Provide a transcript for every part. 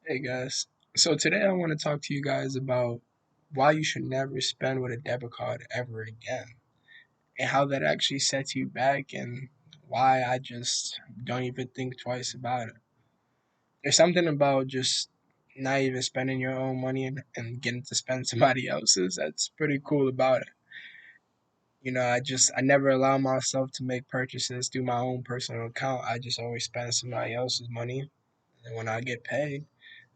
Hey guys, so today I want to talk to you guys about why you should never spend with a debit card ever again and how that actually sets you back and why I just don't even think twice about it. There's something about just not even spending your own money and getting to spend somebody else's that's pretty cool about it. I never allow myself to make purchases through my own personal account. I just always spend somebody else's money, and when I get paid,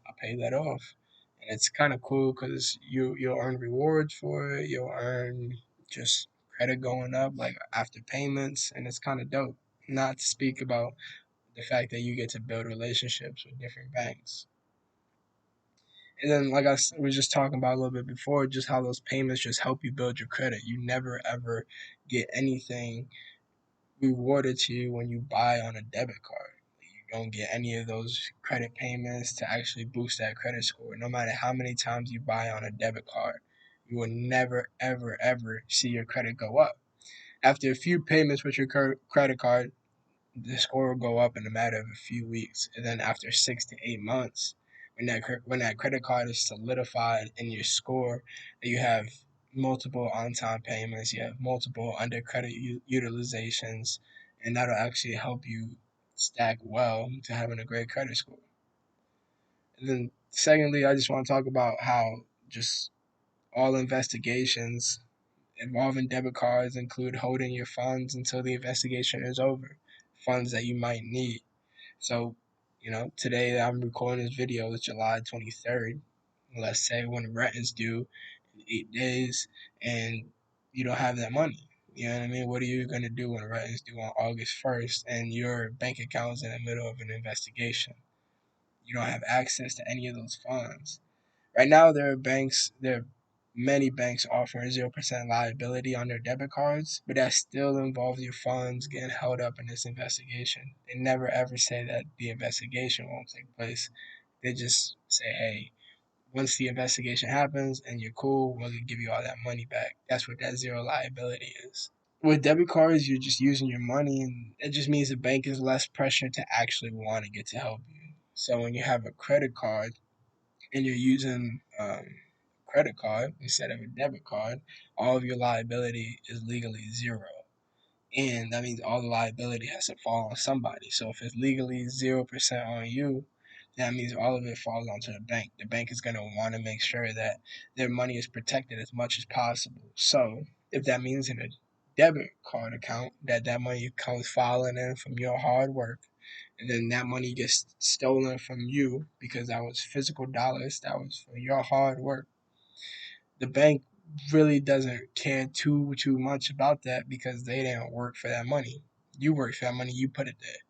I pay that off. And it's kind of cool because you'll earn rewards for it. You'll earn just credit going up like after payments, and it's kind of dope. Not to speak about the fact that you get to build relationships with different banks. And then, like was just talking about a little bit before, just how those payments just help you build your credit. You never ever get anything rewarded to you when you buy on a debit card. You don't get any of those credit payments to actually boost that credit score. No matter how many times you buy on a debit card, you will never, ever, ever see your credit go up. After a few payments with your credit card, the score will go up in a matter of a few weeks. And then after 6 to 8 months, when that credit card is solidified in your score, you have multiple on-time payments, you have multiple under credit utilizations, and that'll actually help you stack well to having a great credit score. And then secondly, I just want to talk about how just all investigations involving debit cards include holding your funds until the investigation is over, funds that you might need. So, today I'm recording this video, it's July 23rd. Let's say when rent is due in 8 days and you don't have that money. You know what I mean? What are you going to do when rent is due on August 1st and your bank account is in the middle of an investigation? You don't have access to any of those funds. Right now, there are many banks offering 0% liability on their debit cards, but that still involves your funds getting held up in this investigation. They never ever say that the investigation won't take place. They just say, hey, once the investigation happens and you're cool, we'll give you all that money back. That's what that zero liability is. With debit cards, you're just using your money, and it just means the bank is less pressure to actually want to get to help you. So when you have a credit card, and you're using credit card instead of a debit card, all of your liability is legally zero. And that means all the liability has to fall on somebody. So if it's legally 0% on you, that means all of it falls onto the bank. The bank is going to want to make sure that their money is protected as much as possible. So if that means in a debit card account that money comes falling in from your hard work, and then that money gets stolen from you because that was physical dollars, that was for your hard work. The bank really doesn't care too much about that because they didn't work for that money. You worked for that money, you put it there.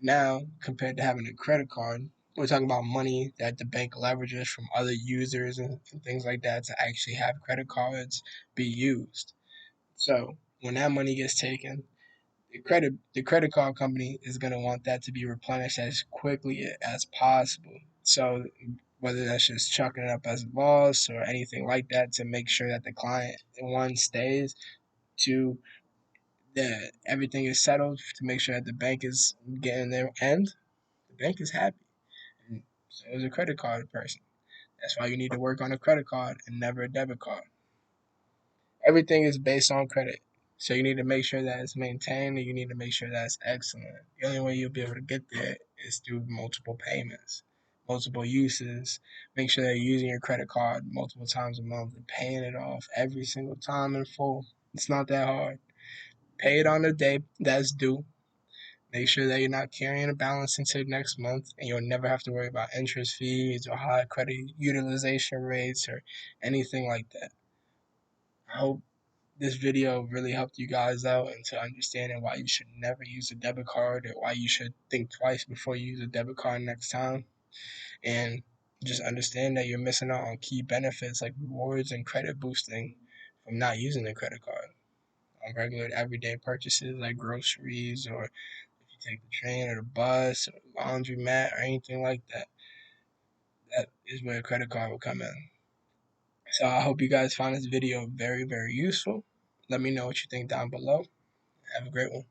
Now, compared to having a credit card, we're talking about money that the bank leverages from other users and things like that to actually have credit cards be used. So when that money gets taken, the credit card company is going to want that to be replenished as quickly as possible. So whether that's just chucking it up as a loss or anything like that to make sure that the client one stays, two that everything is settled to make sure that the bank is getting their end, the bank is happy. And so is a credit card person. That's why you need to work on a credit card and never a debit card. Everything is based on credit. So you need to make sure that it's maintained and you need to make sure that it's excellent. The only way you'll be able to get there is through multiple payments, multiple uses. Make sure that you're using your credit card multiple times a month and paying it off every single time in full. It's not that hard. Pay it on the day that's due. Make sure that you're not carrying a balance into next month and you'll never have to worry about interest fees or high credit utilization rates or anything like that. I hope this video really helped you guys out into understanding why you should never use a debit card or why you should think twice before you use a debit card next time. And just understand that you're missing out on key benefits like rewards and credit boosting from not using a credit card on regular everyday purchases like groceries or if you take the train or the bus or laundromat or anything like that. That is where a credit card will come in. So I hope you guys found this video very, very useful. Let me know what you think down below. Have a great one.